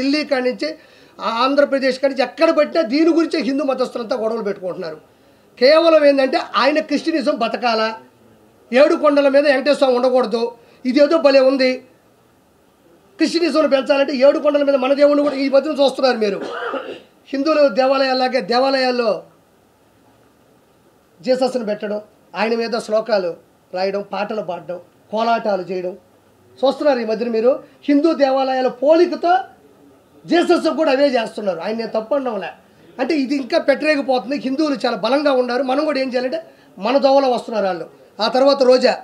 ఢిల్లీ కాడి నుంచి ఆంధ్రప్రదేశ్ కాడి నుంచి ఎక్కడ పెట్టినా దీని గురించే హిందూ మతస్థులంతా గొడవలు పెట్టుకుంటున్నారు. కేవలం ఏంటంటే ఆయన క్రిస్టియనిజం బతకాలా, ఏడు కొండల మీద వెంకటేశ్వర స్వామి ఉండకూడదు, ఇదేదో భలే ఉంది. క్రిస్టియనిజంను పెంచాలంటే ఏడు కొండల మీద మన దేవుడిని కూడా ఈ మధ్యన చూస్తున్నారు మీరు. హిందువుల దేవాలయాలాగే దేవాలయాల్లో జీసస్ని పెట్టడం, ఆయన మీద శ్లోకాలు రాయడం, పాటలు పాడడం, కోలాటాలు చేయడం చూస్తున్నారు ఈ మధ్యన మీరు. హిందూ దేవాలయాల పోలికతో జీసస్ కూడా అవే చేస్తున్నారు. ఆయన నేను తప్పు అనడంలే, అంటే ఇది ఇంకా పెట్టలేకపోతుంది. హిందువులు చాలా బలంగా ఉన్నారు, మనం కూడా ఏం చేయాలంటే మన దోవలో వస్తున్నారు వాళ్ళు. ఆ తర్వాత రోజా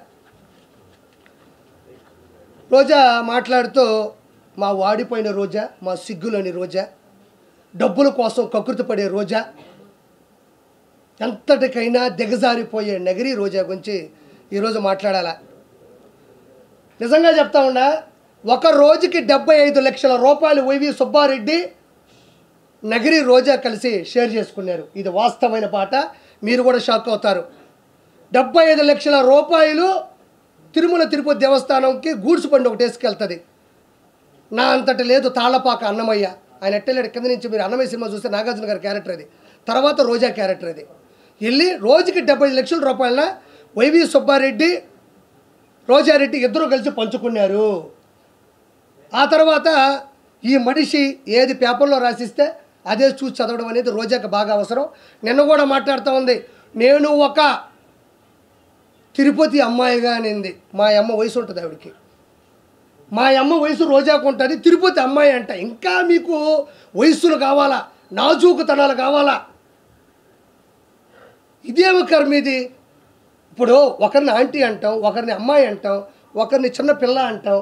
మాట్లాడుతూ మా వాడిపోయిన రోజా, మా సిగ్గులోని రోజా, డబ్బుల కోసం కకృతి పడే రోజా, ఎంతటికైనా దిగజారిపోయే నగిరి రోజా గురించి ఈరోజు మాట్లాడాలా. నిజంగా చెప్తా ఉన్నా, ఒక రోజుకి 75 లక్షల రూపాయలు వైవి సుబ్బారెడ్డి నగిరి రోజా కలిసి షేర్ చేసుకున్నారు. ఇది వాస్తవమైన పాట, మీరు కూడా షాక్ అవుతారు. 75 లక్షల రూపాయలు తిరుమల తిరుపతి దేవస్థానంకి గూడ్స్ బండి ఒకటి వేసుకెళ్తుంది. నా అంతటి లేదు తాళ్లపాక అన్నమయ్య, ఆయన ఎట్టలేడు కింద నుంచి. మీరు అన్నమయ్య సినిమా చూస్తే నాగార్జున గారి క్యారెక్టర్ అది, తర్వాత రోజా క్యారెక్టర్ అది. వెళ్ళి రోజుకి 75 లక్షల రూపాయలన వైవి సుబ్బారెడ్డి రోజారెడ్డి ఇద్దరు కలిసి పంచుకున్నారు. ఆ తర్వాత ఈ మనిషి ఏది పేపర్లో రాసిస్తే అదే చూసి చదవడం అనేది రోజాకి బాగా అవసరం. నిన్న కూడా మాట్లాడుతూ ఉంది, నేను ఒక తిరుపతి అమ్మాయిగా అనింది. మా అమ్మ వయసు ఉంటుంది ఆవిడికి, మా అమ్మ వయసు రోజాకు ఉంటుంది, తిరుపతి అమ్మాయి అంట. ఇంకా మీకు వయస్సులు కావాలా, నాజూకుతనాలు కావాలా? ఇదేమి కర్మ ఇది? ఇప్పుడు ఒకరిని ఆంటీ అంటాం, ఒకరిని అమ్మాయి అంటాం, ఒకరిని చిన్న పిల్ల అంటాం,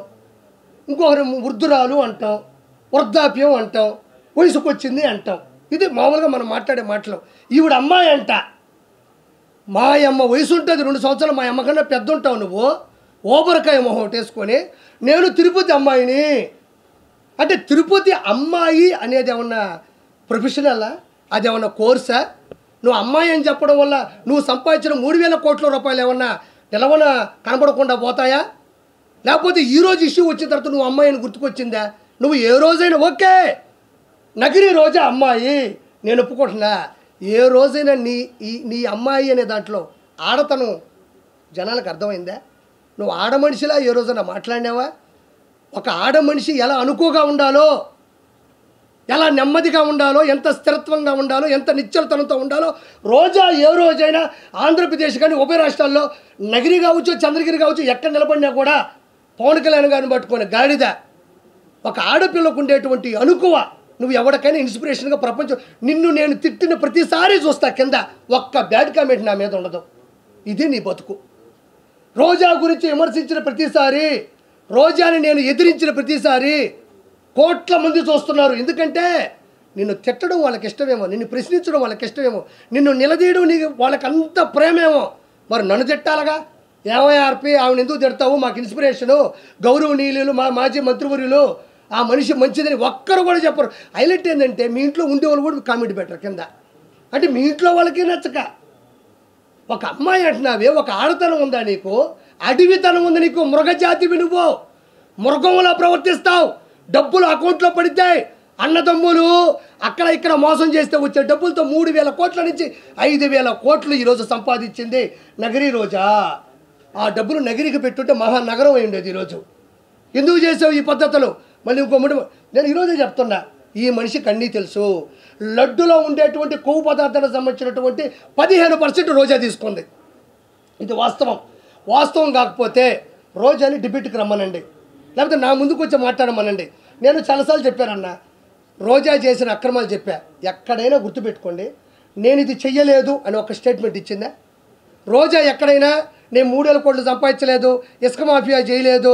ఇంకొకరి వృద్ధురాలు అంటాం, వృద్ధాప్యం అంటాం, వయసుకు వచ్చింది అంటాం. ఇది మామూలుగా మనం మాట్లాడే మాటలు. ఈవిడ అమ్మాయి అంట. మా అమ్మ వయసు ఉంటుంది 2 సంవత్సరాలు, మా అమ్మ కన్నా పెద్ద ఉంటావు నువ్వు. ఓబరకాయ మొహం వేసుకొని నేను తిరుపతి అమ్మాయిని అంటే, తిరుపతి అమ్మాయి అనేది ఏమన్నా ప్రొఫెషనలా? అది ఏమన్నా కోర్సా? నువ్వు అమ్మాయి అని చెప్పడం వల్ల నువ్వు సంపాదించిన 3,000 కోట్ల రూపాయలు ఏమన్నా నిలవన కనబడకుండా పోతాయా? లేకపోతే ఈరోజు ఇష్యూ వచ్చిన తర్వాత నువ్వు అమ్మాయి అని గుర్తుకొచ్చిందా? నువ్వు ఏ రోజైనా ఓకే నగిరి రోజా అమ్మాయి నేను ఒప్పుకుంటున్నా, ఏ రోజైనా నీ అమ్మాయి అనే దాంట్లో ఆడతనం జనాలకు అర్థమైందా? నువ్వు ఆడ మనిషిలా ఏ రోజైనా మాట్లాడినావా? ఒక ఆడ మనిషి ఎలా అనుకోగా ఉండాలో, ఎలా నెమ్మదిగా ఉండాలో, ఎంత స్థిరత్వంగా ఉండాలో, ఎంత నిశ్చలతనంతో ఉండాలో రోజా ఏ రోజైనా ఆంధ్రప్రదేశ్ కానీ ఉభయ రాష్ట్రాల్లో నగిరి కావచ్చు, చంద్రగిరి కావచ్చు, ఎక్కడ నిలబడినా కూడా పవన్ కళ్యాణ్ గారిని పట్టుకొని గాడిద. ఒక ఆడపిల్లకు ఉండేటువంటి అనుకువ నువ్వు ఎవరికైనా ఇన్స్పిరేషన్గా ప్రపంచం. నిన్ను నేను తిట్టిన ప్రతిసారి చూస్తా కింద ఒక్క బ్యాడ్ కామెంట్ నా మీద ఉండదు. ఇది నీ బతుకు. రోజా గురించి విమర్శించిన ప్రతిసారి, రోజాని నేను ఎదిరించిన ప్రతిసారి కోట్ల మంది చూస్తున్నారు. ఎందుకంటే నిన్ను తిట్టడం వాళ్ళకి ఇష్టమేమో, నిన్ను ప్రశ్నించడం వాళ్ళకి ఇష్టమేమో, నిన్ను నిలదీయడం నీకు వాళ్ళకి అంత ప్రేమేమో. మరి నన్ను తిట్టాలగా? ఏమయ్యార్పి ఆవిడ ఎందుకు తిడతావు? మాకు ఇన్స్పిరేషను, గౌరవనీయులు, మా మాజీ మంత్రివర్యులు, ఆ మనిషి మంచిదని ఒక్కరు కూడా చెప్పరు. హైలైట్ ఏంటంటే మీ ఇంట్లో ఉండేవాళ్ళు కూడా కామెంట్ పెట్టరు కింద. అంటే మీ ఇంట్లో వాళ్ళకి నచ్చక ఒక అమ్మాయి అంటున్నావే, ఒక ఆడతనం ఉందా నీకు? అడవితనం ఉంది నీకు. మృగజాతివి నువ్వు, మృగంలా ప్రవర్తిస్తావు. డబ్బులు అకౌంట్లో పడితే అన్నదమ్ములు అక్కడ ఇక్కడ మోసం చేస్తే వచ్చే డబ్బులతో 3,000 కోట్ల నుంచి 5,000 కోట్లు ఈరోజు సంపాదించింది నగిరి రోజా. ఆ డబ్బులు నగిరికి పెట్టుంటే మహానగరం అయి ఉండేది ఈరోజు. ఎందుకు చేసావు ఈ పద్ధతులు? మళ్ళీ ఇంకో నేను ఈరోజే చెప్తున్నా, ఈ మనిషికి అన్నీ తెలుసు. లడ్డులో ఉండేటువంటి కొవ్వు పదార్థాలకు సంబంధించినటువంటి 15% రోజా తీసుకుంది. ఇది వాస్తవం. వాస్తవం కాకపోతే రోజాని డిబేట్కి రమ్మనండి, లేకపోతే నా ముందుకు వచ్చి మాట్లాడమనండి. నేను చాలాసార్లు చెప్పానన్నా, రోజా చేసిన అక్రమాలు చెప్పా. ఎక్కడైనా గుర్తుపెట్టుకోండి, నేను ఇది చెయ్యలేదు అని ఒక స్టేట్మెంట్ ఇచ్చిందా? రోజా ఎక్కడైనా నేను 3,000 కోట్లు సంపాదించలేదు, ఇసుక మాఫియా చేయలేదు,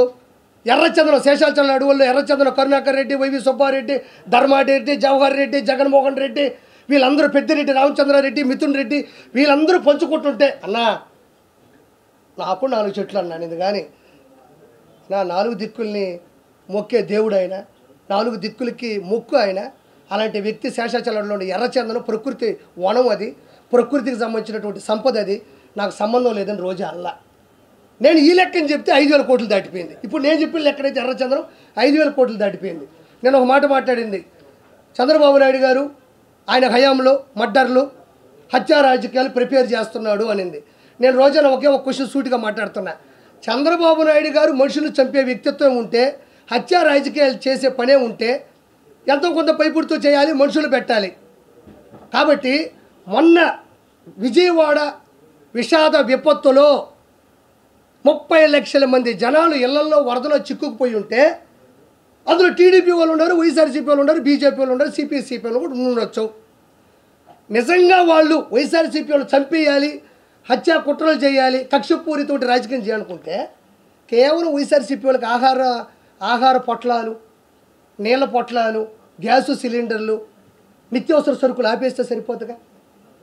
ఎర్రచంద్రం శేషాచలం అడవుల్లో ఎర్రచంద్రం కరుణాకర్ రెడ్డి, వైవి సుబ్బారెడ్డి, ధర్మారెడ్డి, జవహర్ రెడ్డి, జగన్మోహన్ రెడ్డి, వీళ్ళందరూ పెద్దిరెడ్డి, రామచంద్రారెడ్డి, మిథున్ రెడ్డి, వీళ్ళందరూ పంచుకుంటుంటే అన్నా నాకు 4 చెట్లు అన్నాను. ఇది కానీ నా 4 దిక్కుల్ని మొక్కే దేవుడు ఆయన, 4 దిక్కులకి మొక్కు ఆయన. అలాంటి వ్యక్తి శేషాచలంలో ఎర్రచందనం ప్రకృతి వనం, అది ప్రకృతికి సంబంధించినటువంటి సంపద, అది నాకు సంబంధం లేదని రోజా అల్లా. నేను ఈ లెక్కని చెప్తే 5,000 కోట్లు దాటిపోయింది. ఇప్పుడు నేను చెప్పిన లెక్కనైతే ఎర్రచంద్రం 5,000 కోట్లు దాటిపోయింది. నేను ఒక మాట మాట్లాడింది, చంద్రబాబు నాయుడు గారు ఆయన హయాంలో మర్డర్లు హత్యా రాజకీయాలు ప్రిపేర్ చేస్తున్నాడు అనింది. నేను రోజున ఒకే ఒక క్వశ్చన్ సూటిగా మాట్లాడుతున్నా. చంద్రబాబు నాయుడు గారు మనుషులు చంపే వ్యక్తిత్వం ఉంటే, హత్యా రాజకీయాలు చేసే పనే ఉంటే ఎంతో కొంత పైపుడుతూ చేయాలి, మనుషులు పెట్టాలి. కాబట్టి మొన్న విజయవాడ విషాద విపత్తులో 30 లక్షల మంది జనాలు ఇళ్లలో వరదలో చిక్కుకుపోయి ఉంటే అందులో టీడీపీ వాళ్ళు ఉన్నారు, వైఎస్ఆర్సీపీ వాళ్ళు ఉన్నారు, బీజేపీ వాళ్ళు ఉన్నారు, సిపిఐ వాళ్ళు కూడా ఉండొచ్చు. నిజంగా వాళ్ళు వైఎస్ఆర్సీపీ వాళ్ళు చంపేయాలి, హత్యా కుట్రలు చేయాలి, కక్షపూరితోటి రాజకీయం చేయాలనుకుంటే కేవలం వైఎస్ఆర్సీపీ వాళ్ళకి ఆహార పొట్లాలు, నీళ్ళ పొట్లాలు, గ్యాసు సిలిండర్లు, నిత్యావసర సరుకులు ఆపేస్తే సరిపోతుందిగా.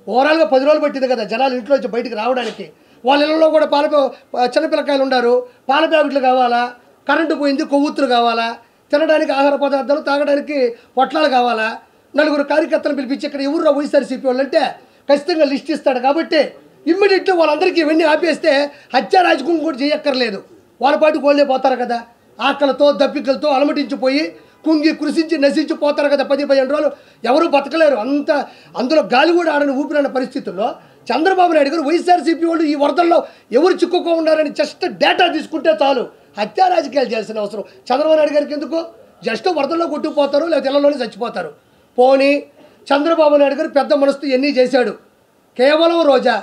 ఓవరాల్గా 10 రోజులు పట్టింది కదా జనాలు ఇంట్లో నుంచి బయటికి రావడానికి. వాళ్ళ ఇళ్ళలో కూడా చిన్నపిల్లకాయలు ఉన్నారు, పాల ప్యాకెట్లు కావాలా, కరెంటు పోయింది, కొవ్వొత్తులు కావాలా, తినడానికి ఆహార పదార్థాలు, తాగడానికి పొట్లాలు కావాలా. 4 కార్యకర్తలు పిలిపించి ఇక్కడ ఎవరు వైఎస్ఆర్సీపీ వాళ్ళు అంటే ఖచ్చితంగా లిస్ట్ ఇస్తాడు. కాబట్టి ఇమ్మీడియట్గా వాళ్ళందరికీ ఇవన్నీ ఆపేస్తే హత్యా రాజకీయం కూడా చేయక్కర్లేదు, వాళ్ళ పాటికి వాళ్ళే పోతారు కదా. ఆకలితో దప్పికలతో అలమటించిపోయి కుంగి కృషించి నశించిపోతారు కదా. 10-15 రోజులు ఎవరు బతకలేరు. అందులో గాలి కూడా ఆడని ఊపిరన్న పరిస్థితుల్లో చంద్రబాబు నాయుడు గారు వైఎస్ఆర్సీపీ వాళ్ళు ఈ వరదల్లో ఎవరు చిక్కుకో ఉన్నారని జస్ట్ డేటా తీసుకుంటే చాలు, హత్యా రాజకీయాలు చేయాల్సిన అవసరం చంద్రబాబు నాయుడు గారికి ఎందుకు? జస్ట్ వరదల్లో కొట్టుకుపోతారు, లేకపోతే ఇళ్లలోనే చచ్చిపోతారు. పోనీ చంద్రబాబు నాయుడు గారు పెద్ద మనసుతో ఎన్ని చేశాడు. కేవలం రోజా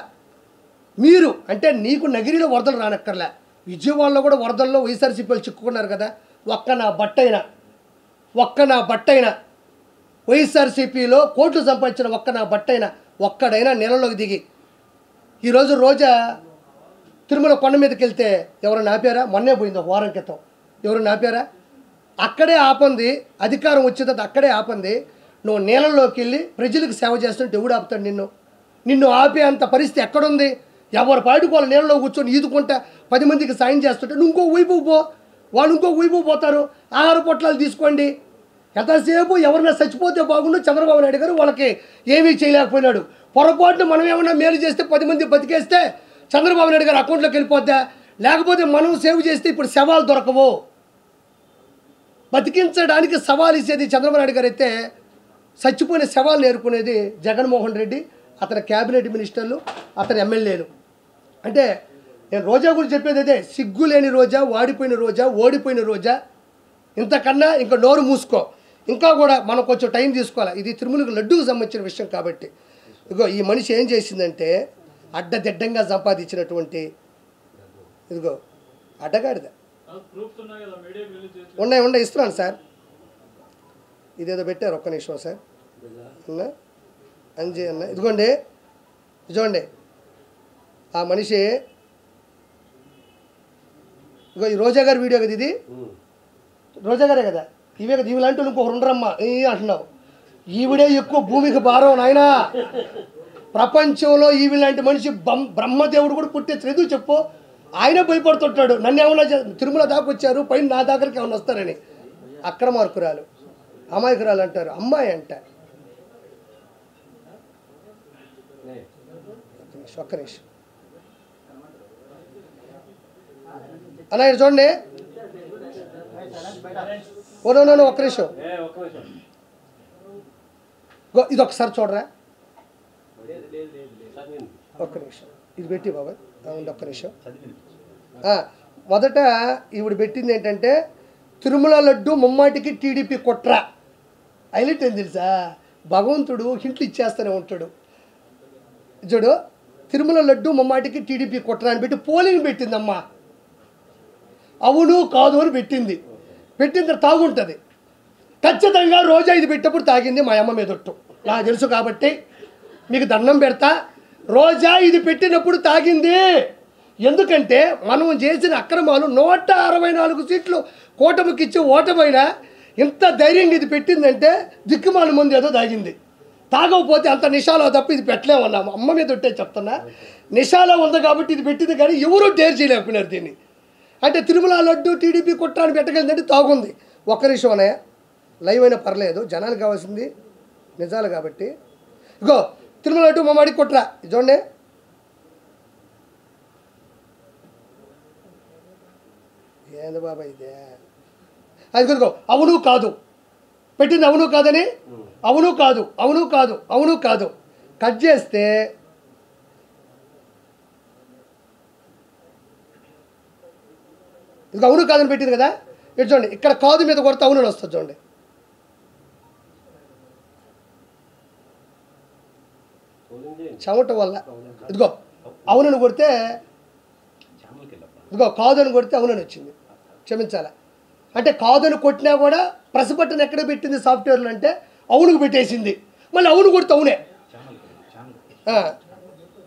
మీరు అంటే నీకు నగిరిలో వరదలు రానక్కర్లే, విజయవాడలో కూడా వరదల్లో వైఎస్ఆర్సీపీ వాళ్ళు చిక్కుకున్నారు కదా. ఒక్క నా బట్టైనా వైఎస్ఆర్సీపీలో కోట్లు సంపాదించిన ఒక్కడైనా నెలలోకి దిగి ఈరోజు రోజా తిరుమల కొండ మీదకి వెళ్తే ఎవరైనా ఆపారా? మొన్నే పోయింది, ఒక వారం క్రితం. ఎవరైనా ఆపారా? అక్కడే ఆపంది, అధికారం వచ్చేది అక్కడే ఆపంది. నువ్వు నీళ్ళలోకి వెళ్ళి ప్రజలకు సేవ చేస్తుంటే ఎవడు ఆపుతాడు నిన్ను ఆపే అంత పరిస్థితి ఎక్కడుంది? ఎవరు పాటికి వాళ్ళు నీళ్ళలో కూర్చొని ఈదుకుంటా 10 మందికి సాయం చేస్తుంటే నువ్వు ఇంకో వైపు పో, వాళ్ళు ఇంకో వైపు పోతారు. ఆహార పొట్లాలు తీసుకోండి. ఎంతసేపు ఎవరైనా చచ్చిపోతే బాగుండు. చంద్రబాబు నాయుడు గారు వాళ్ళకి ఏమీ చేయలేకపోయినాడు. పొరపాటున మనం ఏమన్నా మేలు చేస్తే 10 మంది బతికేస్తే చంద్రబాబు నాయుడు గారు అకౌంట్లోకి వెళ్ళిపోద్దా? లేకపోతే మనం సేవ్ చేస్తే ఇప్పుడు శవాలు దొరకవు. బతికించడానికి సవాల్ ఇచ్చేది చంద్రబాబు నాయుడు గారు అయితే, చచ్చిపోయిన శవాలు నేర్పుకునేది జగన్మోహన్ రెడ్డి, అతని క్యాబినెట్ మినిస్టర్లు, అతని ఎమ్మెల్యేలు. అంటే నేను రోజా గురించి చెప్పేది అదే, సిగ్గు లేని రోజా, వాడిపోయిన రోజా, ఓడిపోయిన రోజా. ఇంతకన్నా ఇంకా నోరు మూసుకో. ఇంకా కూడా మనం కొంచెం టైం తీసుకోవాలి. ఇది తిరుమలకు లడ్డూకు సంబంధించిన విషయం కాబట్టి. ఇదిగో ఈ మనిషి ఏం చేసిందంటే అడ్డదిడ్డంగా సంపాదించినటువంటి ఇదిగో అడ్డగాడిద ఉన్నాయి ఇస్తున్నాను సార్. ఇదేదో పెట్టారు, ఒక్క నిమిషం సార్. అంజీ అన్న ఇదిగోండి, చూడండి ఆ మనిషి. ఇగో ఈ రోజా గారి వీడియో కదా ఇది, రోజా గారే కదా. ఇవే కదా ఇవిలాంటి ఇంకొక రెండరమ్మా అంటున్నావు. ఈవిడే ఎక్కువ భూమికి భారం నాయనా. ప్రపంచంలో ఈవిలాంటి మనిషి బ్రహ్మదేవుడు కూడా పుట్టించలేదు. ఎందుకు చెప్పు? ఆయనే భయపడుతుంటాడు. నన్ను ఏమన్నా తిరుమల దాకా వచ్చారు, పైన నా దగ్గరికి ఏమన్నా వస్తారని. అక్రమార్కురాలు, అమాయకురాలు అంటారు, అమ్మాయి అంట. ఒక్క నిమిషం అలా చూడండి. ఓనో ఒక్క నిమిషం, ఇది ఒకసారి చూడరా. ఒక్క నిమిషం ఇది పెట్టి బాబాయ్, ఒక్క నిమిషం. మొదట ఈవిడ పెట్టింది ఏంటంటే తిరుమల లడ్డు ముమ్మాటికి టీడీపీ కుట్ర. హైలైట్ ఏం తెలుసా? భగవంతుడు హింట్లు ఇచ్చేస్తూనే ఉంటాడు. చూడు, తిరుమల లడ్డు ముమ్మాటికి టీడీపీ కుట్ర అని పెట్టి పోలింగ్ పెట్టిందమ్మా. అవును కాదు అని పెట్టింది. పెట్టిన తాగుంటుంది ఖచ్చితంగా. రోజా ఇది పెట్టినప్పుడు తాగింది మా అమ్మ మీదొట్టు, నాకు తెలుసు కాబట్టి మీకు దండం పెడతా. రోజా ఇది పెట్టినప్పుడు తాగింది. ఎందుకంటే మనం చేసిన అక్రమాలు 164 సీట్లు కూటమికి ఇచ్చి ఓటమైనా ఇంత ధైర్యంగా ఇది పెట్టిందంటే దిక్కుమాల ముందు ఏదో తాగింది. తాగకపోతే అంత నిషాలో తప్ప ఇది పెట్టలేమన్నాము. అమ్మ మీద ఉంటే చెప్తున్నా, నిషాలో ఉంది కాబట్టి ఇది పెట్టింది. కానీ ఎవరూ డేర్ చేయలేకపోయినారు దీన్ని. అంటే తిరుమల లడ్డు టీడీపీ కుట్రాన్ని పెట్టగలిందంటే తాగుంది. ఒక్క నిమిషం అనే లైవ్ అయినా పర్లేదు, జనానికి కావాల్సింది నిజాలు కాబట్టి. ఇగో తిరుమల లడ్డు మమ్మాడి కుట్ర చూడండి. ఏంది బాబా ఇదే? అది కుదుకో. అవును కాదు పెట్టింది అవును కాదని, అవును కాదు, అవును కాదు, అవును కాదు. కట్ చేస్తే ఇది అవును కాదని పెట్టింది కదా, ఇటు చూడండి, ఇక్కడ కాదు మీద కొడితే అవును అని వస్తుంది చూడండి. చెమట వల్ల ఇదిగో అవునని కొడితే, ఇదిగో కాదని కొడితే అవునని వచ్చింది. క్షమించాలా అంటే కాదని కొట్టినా కూడా ప్రెస్ బటన్ ఎక్కడ పెట్టింది సాఫ్ట్వేర్లో అంటే అవునుకు పెట్టేసింది. మళ్ళీ అవును కొడితే అవునే.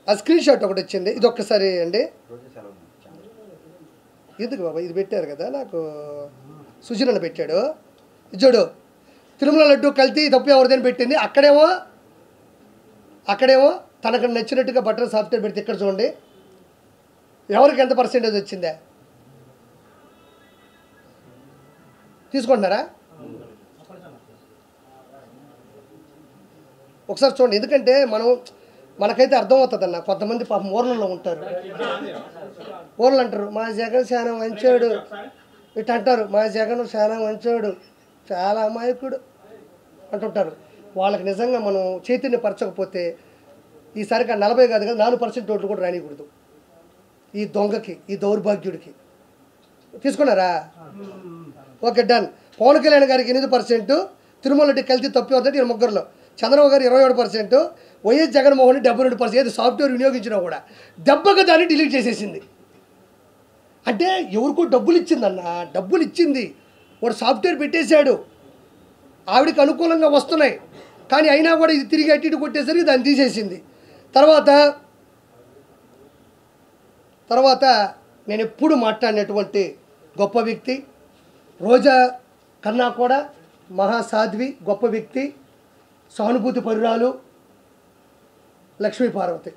ఆ స్క్రీన్ షాట్ ఒకటి వచ్చింది, ఇది ఒక్కసారి అండి. ఎందుకు బాబా ఇది పెట్టారు కదా, నాకు సుజనన్న పెట్టాడు. చూడు, తిరుమల లడ్డు కల్తీ తప్పు ఎవరిదని పెట్టింది. అక్కడేమో తనకు నచ్చినట్టుగా బటన్ సాఫ్ట్వేర్ పెడితే ఇక్కడ చూడండి ఎవరికి ఎంత పర్సెంటేజ్ వచ్చిందే తీసుకుంటున్నారా ఒకసారి చూడండి. ఎందుకంటే మనకైతే అర్థమవుతుంది అన్న. కొంతమంది పాపం ఊర్లలో ఉంటారు, ఊర్లు అంటారు మా జగన్ చాలా మంచోడు, ఇటు అంటారు మా జగన్ చాలా మంచోడు, చాలా అమాయకుడు అంటుంటారు. వాళ్ళకి నిజంగా మనం చైతన్యపరచకపోతే ఈసారికి 40 కాదు కదా 4% ఓట్లు కూడా రానికూడదు ఈ దొంగకి, ఈ దౌర్భాగ్యుడికి. తీసుకున్నారా? Okay, done. పవన్ కళ్యాణ్ గారికి 8%, తిరుమల రెడ్డి కల్తీ తప్పు అవుతుంది ఈ ముగ్గురులో. చంద్రబాబు గారు 27%, వైఎస్ జగన్మోహన్ రెడ్డి 72%. ఏది సాఫ్ట్వేర్ వినియోగించినా కూడా దెబ్బగా దాన్ని డిలీట్ చేసేసింది. అంటే ఎవరికో డబ్బులు ఇచ్చిందన్న, డబ్బులు ఇచ్చింది, వాడు సాఫ్ట్వేర్ పెట్టేశాడు, ఆవిడకి అనుకూలంగా వస్తున్నాయి, కానీ అయినా కూడా ఇది తిరిగి అటు ఇటు కొట్టేసరికి దాన్ని తీసేసింది. తర్వాత నేను ఎప్పుడు మాట్లాడినటువంటి గొప్ప వ్యక్తి, రోజా కన్నా కూడా మహాసాధ్వి, గొప్ప వ్యక్తి, సానుభూతి పరురాలు లక్ష్మీ పార్వతి.